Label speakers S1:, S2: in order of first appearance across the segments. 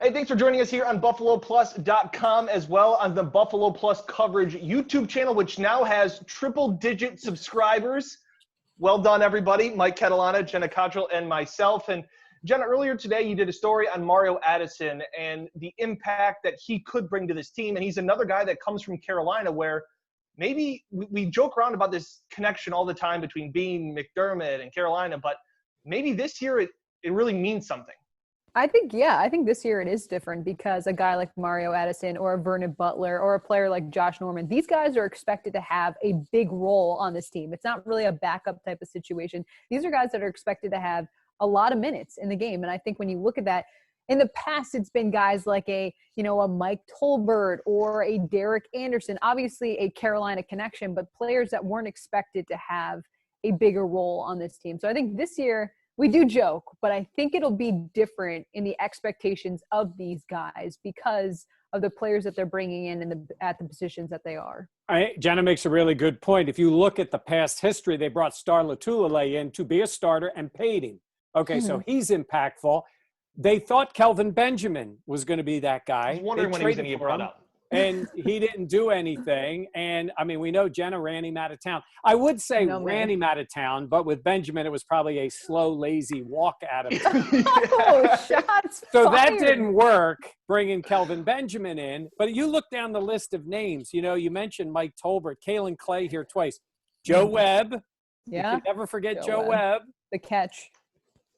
S1: Hey, thanks for joining us here on BuffaloPlus.com as well on the Buffalo Plus Coverage YouTube channel, which now has triple-digit subscribers. Well done, everybody. Mike Catalana, Jenna, and myself. And Jenna, earlier today, you did a story on Mario Addison and the impact that he could bring to this team. And he's another guy that comes from Carolina where maybe we joke around about this connection all the time between Bean, McDermott, and Carolina, but maybe this year it really means something.
S2: I think this year it is different because a guy like Mario Addison or a Vernon Butler or a player like Josh Norman, these guys are expected to have a big role on this team. It's not really a backup type of situation. These are guys that are expected to have a lot of minutes in the game. And I think when you look at that, in the past, it's been guys like a Mike Tolbert or a Derek Anderson, obviously a Carolina connection, but players that weren't expected to have a bigger role on this team. So I think this year, we do joke, but I think it'll be different in the expectations of these guys because of the players that they're bringing in at the positions that they are.
S3: Jenna makes a really good point. If you look at the past history, they brought Star Lotulelei in to be a starter and paid him. Okay, so he's impactful. They thought Kelvin Benjamin was going to be that guy.
S1: I was wondering when he was going to get brought up.
S3: And he didn't do anything. And, I mean, we know Jenna ran him out of town. I would say ran him out of town, but with Benjamin, it was probably a slow, lazy walk out of town.
S2: Shots
S3: so
S2: fired.
S3: that didn't work, bringing Kelvin Benjamin in. But you look down the list of names. You mentioned Mike Tolbert, Kalen Clay here twice. Joe Webb.
S2: Yeah.
S3: You can never forget Joe Webb.
S2: The catch.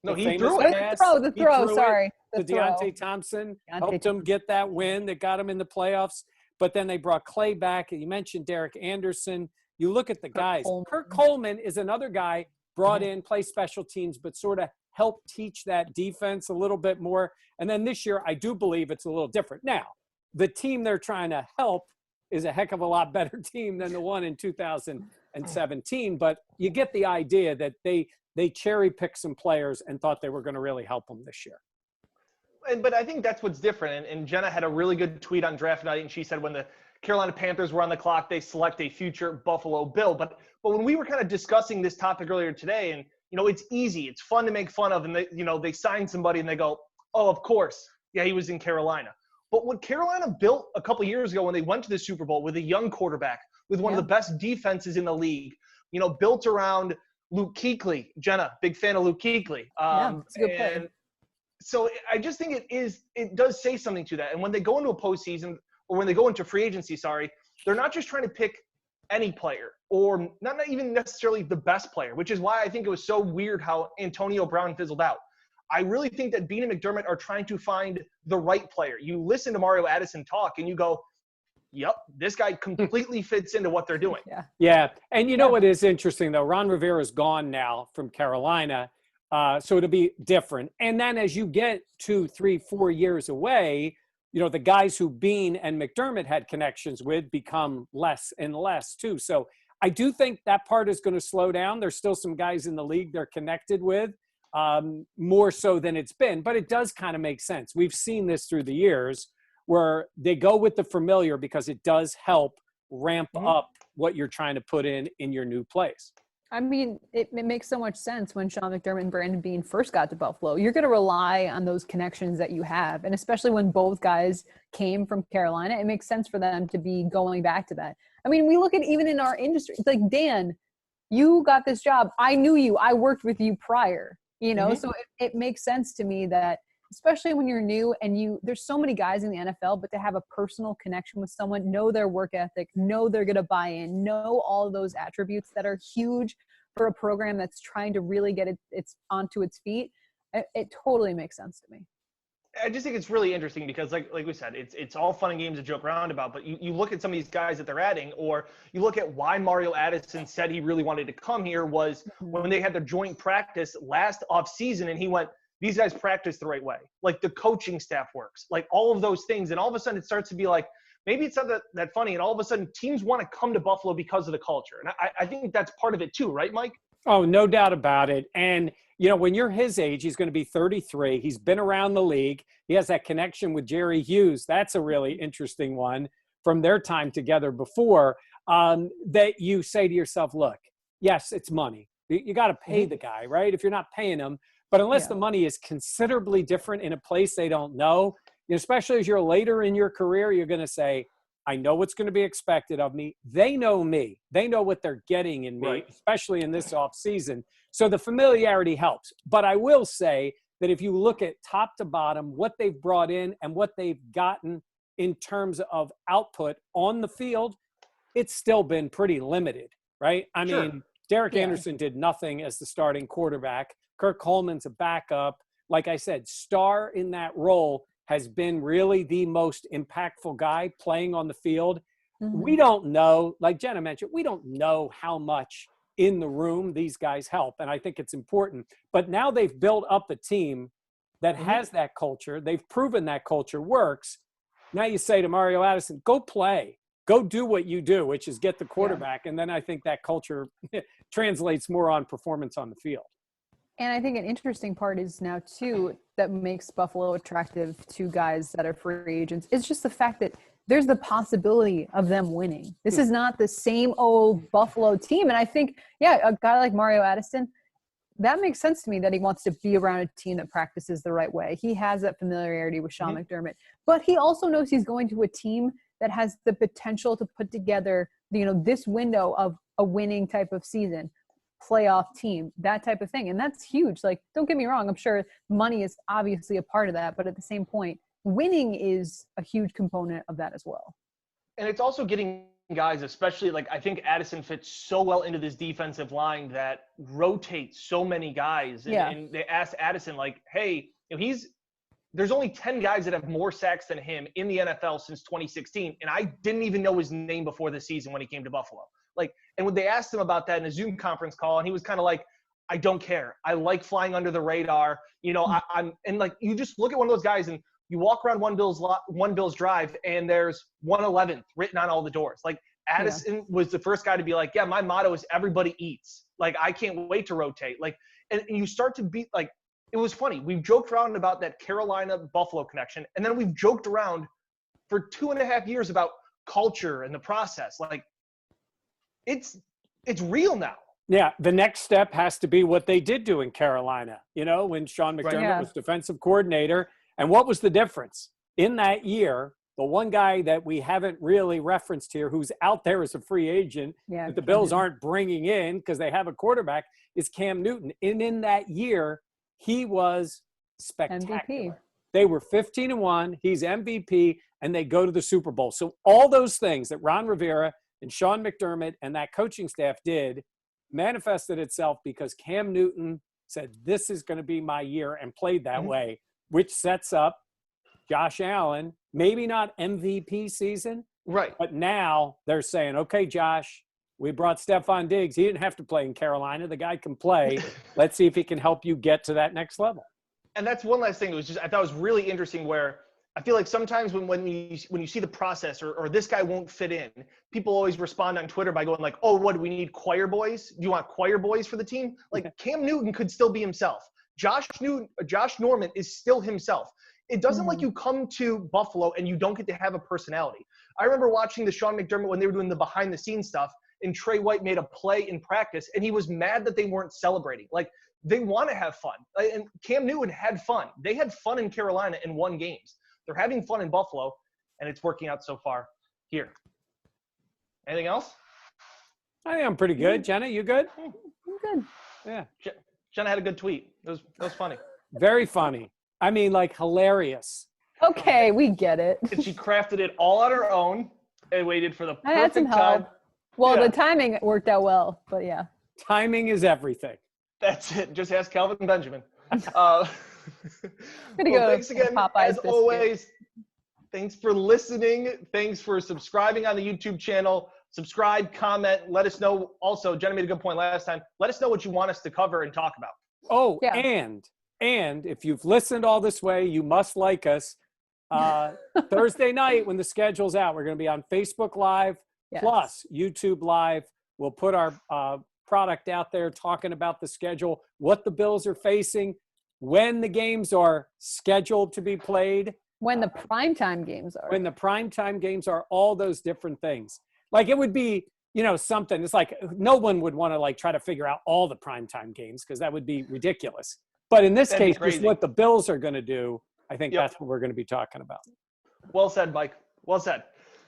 S1: No, he threw it.
S2: The throw, sorry.
S3: To Deontay Thompson, helped him get that win that got him in the playoffs. But then they brought Clay back. You mentioned Derek Anderson. You look at the guys. Kurt Coleman is another guy brought in, play special teams, but sort of help teach that defense a little bit more. And then this year, I do believe it's a little different. Now, the team they're trying to help is a heck of a lot better team than the one in 2017. But you get the idea that they cherry-picked some players and thought they were going to really help them this year.
S1: But I think that's what's different. And Jenna had a really good tweet on draft night, and she said when the Carolina Panthers were on the clock, they select a future Buffalo Bill. But when we were kind of discussing this topic earlier today, and, it's easy. It's fun to make fun of. And, they sign somebody and they go, oh, of course. Yeah, he was in Carolina. But what Carolina built a couple years ago when they went to the Super Bowl with a young quarterback, with one of the best defenses in the league, built around Luke Kuechly. Jenna, big fan of Luke Kuechly.
S2: It's a good player.
S1: So I just think it does say something to that. And when they go into a postseason or when they go into free agency, they're not just trying to pick any player or not even necessarily the best player, which is why I think it was so weird how Antonio Brown fizzled out. I really think that Bean and McDermott are trying to find the right player. You listen to Mario Addison talk and you go, yep, this guy completely fits into what they're doing.
S3: Yeah. And you know what is interesting, though? Ron Rivera's gone now from Carolina. So it'll be different. And then as you get 2, 3, 4 years away, the guys who Bean and McDermott had connections with become less and less too. So I do think that part is going to slow down. There's still some guys in the league they're connected with, more so than it's been. But it does kind of make sense. We've seen this through the years where they go with the familiar because it does help ramp up what you're trying to put in your new place.
S2: I mean, it makes so much sense when Sean McDermott and Brandon Bean first got to Buffalo. You're going to rely on those connections that you have. And especially when both guys came from Carolina, it makes sense for them to be going back to that. I mean, we look at even in our industry, it's like, Dan, you got this job. I knew you. I worked with you prior, So it makes sense to me that, especially when you're new and there's so many guys in the NFL, but to have a personal connection with someone, know their work ethic, know they're going to buy in, know all of those attributes that are huge for a program that's trying to really get it's onto its feet. It totally makes sense to me.
S1: I just think it's really interesting because like we said, it's all fun and games to joke around about, but you look at some of these guys that they're adding, or you look at why Mario Addison said he really wanted to come here was when they had their joint practice last offseason and he went, these guys practice the right way. Like the coaching staff works, like all of those things. And all of a sudden it starts to be like, maybe it's not that funny. And all of a sudden teams want to come to Buffalo because of the culture. And I think that's part of it too, right, Mike?
S3: Oh, no doubt about it. And, when you're his age, he's going to be 33. He's been around the league. He has that connection with Jerry Hughes. That's a really interesting one from their time together before, that you say to yourself, look, yes, it's money. You got to pay the guy, right? If you're not paying him. But unless the money is considerably different in a place they don't know, especially as you're later in your career, you're going to say, I know what's going to be expected of me. They know me. They know what they're getting in me,
S1: Right.
S3: especially in this offseason. So the familiarity helps. But I will say that if you look at top to bottom, what they've brought in and what they've gotten in terms of output on the field, it's still been pretty limited, right? I mean, Derek Anderson did nothing as the starting quarterback. Kirk Coleman's a backup. Like I said, Starr in that role has been really the most impactful guy playing on the field.
S2: Mm-hmm.
S3: We don't know, like Jenna mentioned, we don't know how much in the room these guys help. And I think it's important. But now they've built up a team that has that culture. They've proven that culture works. Now you say to Mario Addison, go play. Go do what you do, which is get the quarterback. And then I think that culture translates more on performance on the field.
S2: And I think an interesting part is now, too, that makes Buffalo attractive to guys that are free agents. It's just the fact that there's the possibility of them winning. This is not the same old Buffalo team. And I think, a guy like Mario Addison, that makes sense to me that he wants to be around a team that practices the right way. He has that familiarity with Sean McDermott. But he also knows he's going to a team that has the potential to put together, this window of a winning type of season. Playoff team, that type of thing. And that's huge. Like, don't get me wrong. I'm sure money is obviously a part of that, but at the same point, winning is a huge component of that as well.
S1: And it's also getting guys, especially I think Addison fits so well into this defensive line that rotates so many guys. And they asked Addison, hey, there's only 10 guys that have more sacks than him in the NFL since 2016. And I didn't even know his name before the season when he came to Buffalo. And when they asked him about that in a Zoom conference call, and he was kind of like, I don't care. I like flying under the radar. You just look at one of those guys and you walk around one Bills drive and there's 111th written on all the doors. Addison was the first guy to be like, my motto is everybody eats. I can't wait to rotate. And you start to be it was funny. We've joked around about that Carolina Buffalo connection. And then we've joked around for 2.5 years about culture and the process. It's real now.
S3: Yeah, the next step has to be what they did do in Carolina, when Sean McDermott was defensive coordinator. And what was the difference? In that year, the one guy that we haven't really referenced here who's out there as a free agent that the Bills aren't bringing in because they have a quarterback is Cam Newton. And in that year, he was spectacular. MVP. They were 15-1. He's MVP, and they go to the Super Bowl. So all those things that Ron Rivera and Sean McDermott and that coaching staff did manifested itself because Cam Newton said, this is going to be my year, and played that way, which sets up Josh Allen, maybe not MVP season,
S1: right?
S3: But now they're saying, okay, Josh, we brought Stephon Diggs. He didn't have to play in Carolina. The guy can play. Let's see if he can help you get to that next level.
S1: And that's one last thing. I thought it was really interesting where I feel like sometimes when you see the process or this guy won't fit in, people always respond on Twitter by going oh, what, do we need choir boys? Do you want choir boys for the team? Cam Newton could still be himself. Josh Norman is still himself. It doesn't you come to Buffalo and you don't get to have a personality. I remember watching the Sean McDermott when they were doing the behind the scenes stuff, and Trey White made a play in practice and he was mad that they weren't celebrating. They want to have fun. And Cam Newton had fun. They had fun in Carolina and won games. They're having fun in Buffalo, and it's working out so far here. Anything else?
S3: I think I'm pretty good. Jenna, you good?
S2: I'm good.
S3: Yeah.
S1: Jenna had a good tweet. It was funny.
S3: Very funny. I mean, hilarious.
S2: Okay, we get it.
S1: And she crafted it all on her own and waited for the perfect
S2: I had some help.
S1: time.
S2: Well, the timing worked out well, but yeah.
S3: Timing is everything.
S1: That's it. Just ask Calvin Benjamin.
S2: Thanks
S1: again, as always. Thanks for listening. Thanks for subscribing on the YouTube channel. Subscribe, comment, let us know. Also, Jenna made a good point last time. Let us know what you want us to cover and talk about.
S3: Oh, yeah. And if you've listened all this way, you must like us. Thursday night when the schedule's out, we're going to be on Facebook Live plus YouTube Live. We'll put our product out there talking about the schedule, what the Bills are facing, when the games are scheduled to be played.
S2: When the primetime games are.
S3: When the primetime games are, all those different things. It would be, something. It's no one would want to try to figure out all the primetime games because that would be ridiculous. But in this case, just what the Bills are going to do, I think
S1: Yep.
S3: that's what we're going to be talking about.
S1: Well said, Mike. Well said.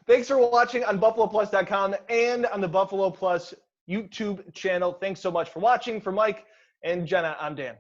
S1: Thanks for watching on BuffaloPlus.com and on the Buffalo Plus YouTube channel. Thanks so much for watching. For Mike and Jenna, I'm Dan.